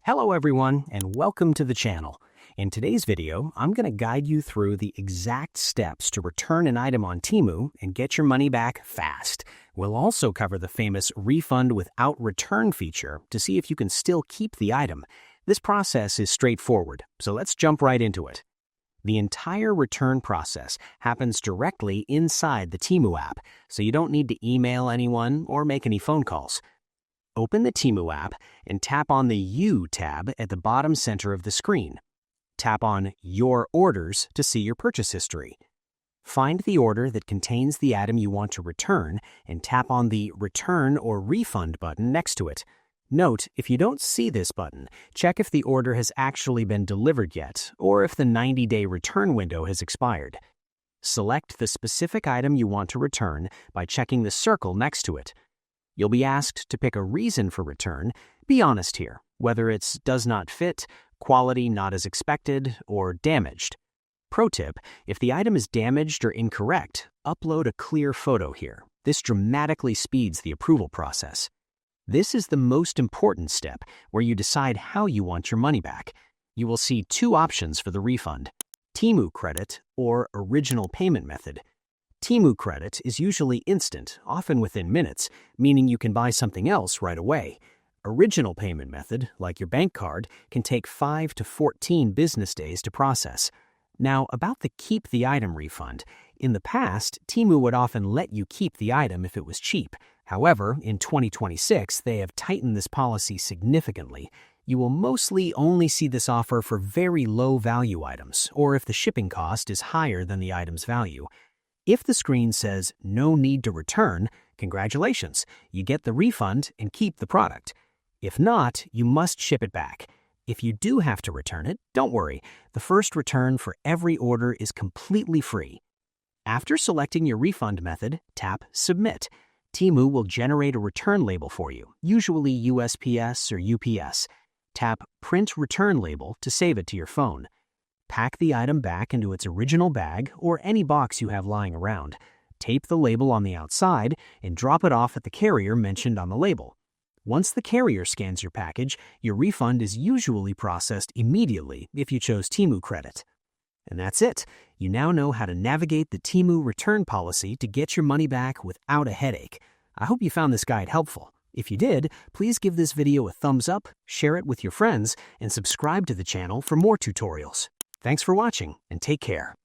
Hello everyone, and welcome to the channel. In today's video, I'm going to guide you through the exact steps to return an item on Temu and get your money back fast. We'll also cover the famous refund without return feature to see if you can still keep the item. This process is straightforward, so let's jump right into it. The entire return process happens directly inside the Temu app, so you don't need to email anyone or make any phone calls. Open the Temu app and tap on the You tab at the bottom center of the screen. Tap on Your Orders to see your purchase history. Find the order that contains the item you want to return and tap on the Return or Refund button next to it. Note, if you don't see this button, check if the order has actually been delivered yet or if the 90-day return window has expired. Select the specific item you want to return by checking the circle next to it. You'll be asked to pick a reason for return. Be honest here, whether it's does not fit, quality not as expected, or damaged. Pro tip, if the item is damaged or incorrect, upload a clear photo here. This dramatically speeds the approval process. This is the most important step where you decide how you want your money back. You will see two options for the refund: Temu credit or original payment method. Temu credit is usually instant, often within minutes, meaning you can buy something else right away. Original payment method, like your bank card, can take 5 to 14 business days to process. Now, about the keep the item refund. In the past, Temu would often let you keep the item if it was cheap. However, in 2026, they have tightened this policy significantly. You will mostly only see this offer for very low-value items, or if the shipping cost is higher than the item's value. If the screen says no need to return, congratulations, you get the refund and keep the product. If not, you must ship it back. If you do have to return it, don't worry. The first return for every order is completely free. After selecting your refund method, tap Submit. Temu will generate a return label for you, usually USPS or UPS. Tap Print Return Label to save it to your phone. Pack the item back into its original bag or any box you have lying around. Tape the label on the outside and drop it off at the carrier mentioned on the label. Once the carrier scans your package, your refund is usually processed immediately if you chose Temu credit. And that's it. You now know how to navigate the Temu return policy to get your money back without a headache. I hope you found this guide helpful. If you did, please give this video a thumbs up, share it with your friends, and subscribe to the channel for more tutorials. Thanks for watching, and take care.